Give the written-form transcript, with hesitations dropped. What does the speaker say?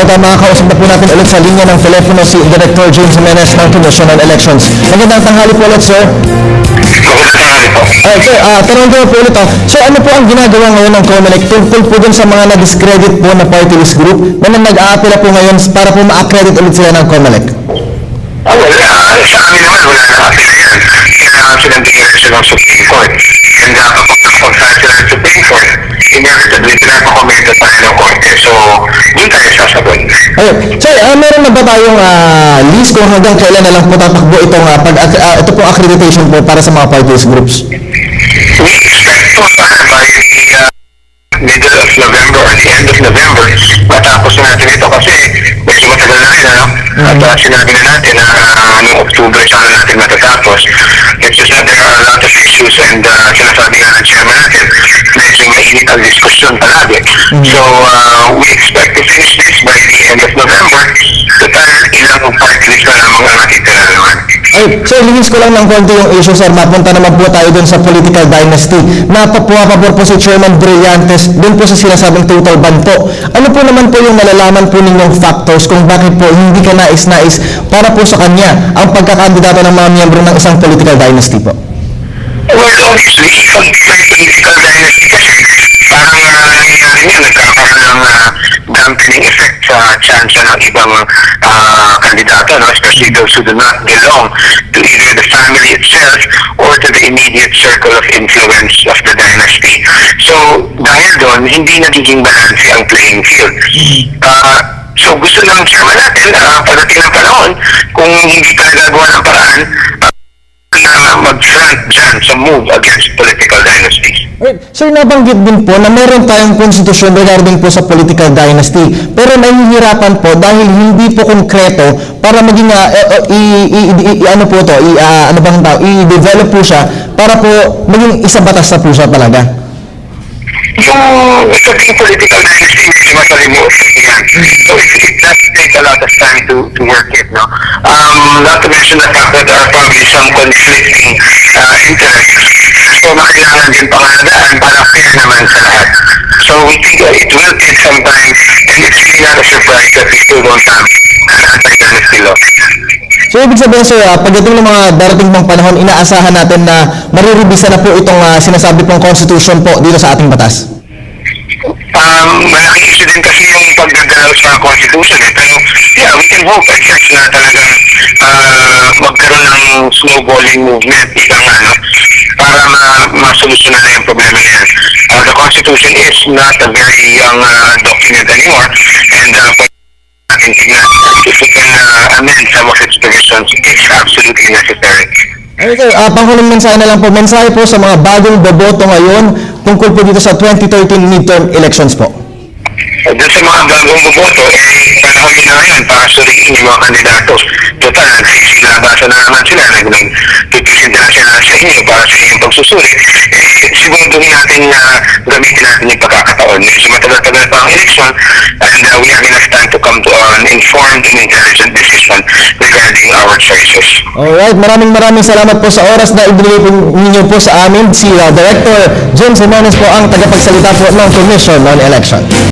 Alright, makakausap na po natin ulit sa linya ng telepono si Director James Jimenez ng Commission on Elections. Magandang tanghali po ulit, sir. Alright, sir, tanong ko po ulit. Sir, ano po ang ginagawa ngayon ng COMELEC tungkol po dun sa mga na-discredit po na party list group na nag-a-apela po ngayon para po ma-accredit ulit sila ng COMELEC? Sa amin naman, wala na apela yan. Kailangan silang direksyon ng Supreme Court. And kapag nakapagsahan sila ng Supreme Court, inevitably pinapakomento tayo ng Korte. So, doon tayo sasagot. Ayun. Sir, meron na ba tayong list kung hanggang kailan na lang po tatakbo itong ito po accreditation po para sa mga party list groups? We expect to by the middle of November or the end of November, matapos na natin ito kasi medyo matagal na rin, ano? At sinabi na natin na noong October sana natin matatapos. It's just that there are a lot of issues and sinasabi nga ng chairman natin, medyo mainit ang diskusyon palagi. So, we expect to finish this by the end of November. Total, ilang party list na lamang ang natitira naman. Ay, sir, linis ko lang ng konti yung issue, sir. Mapunta naman po tayo dun sa political dynasty. Napapapabor po si Chairman Brillantes dun po sa sinasabing total ban po. Ano po naman po yung malalaman po ninyong factors kung bakit po hindi ka nais-nais para po sa kanya ang pagkakandidato ng mga miyembro ng isang political dynasty po? Well, obviously, pag may political dynasty kasi, parang nangyayari niya, nagkakaroon ng dampening effect sa chance ng ibang kandidato, no? Especially those who do not belong to either the family itself or to the immediate circle of influence of the dynasty. So, dahil doon, hindi nagiging balance ang playing field. So, gusto ng chairman natin, pagdating ng panahon, kung hindi pa nagagawa ng paraan, na mag-front dyan sa move against political dynasties. Right. Sir, nabanggit din po na meron tayong konstitusyon regarding po sa political dynasty. Pero nahihirapan po dahil hindi po konkreto para maging i-develop po siya para po maging isa batas na po siya talaga. Yung sabing political dynasty, medyo masalimuot yan. So it does take a lot of time to work it, no? Not to mention the fact that there are probably some conflicting interests. So makailangan din pangalagaan para fair naman sa lahat. So we think it will take some time and it's really not a surprise that we still don't have an anti-dynasty law. So, ibig sabihin, sir, pagdating ng mga darating pang panahon, inaasahan natin na mariribisa na po itong sinasabi pong constitution po dito sa ating batas? Malaking issue din kasi yung paggagalaw sa constitution. Pero, yeah, we can hope, I guess, na talagang magkaroon ng snowballing movement, para masolusyonan na yung problema yan. The constitution is not a very young document anymore, and natin tingnan if we can amend some of its provisions, it's absolutely necessary. Ay, sir, panghuling mensahe na lang po. Mensahe po sa mga bagong boboto ngayon tungkol po dito sa 2013 midterm elections po. Doon sa mga bagong boboto, panahon nyo na ngayon para suriin yung mga kandidato. Total, nagsilabasan na naman sila, nagpipresent na sila sa inyo para sa inyong pagsusuri. Siguro doon natin gamitin natin yung pagkakataon. Medyo matagal-tagal pa ang election and we have enough time to come to an informed and intelligent decision regarding our choices. Alright, maraming salamat po sa oras na ibinigay po ninyo po sa amin. Si Director James Jimenez po ang tagapagsalita po ng Commission on Election.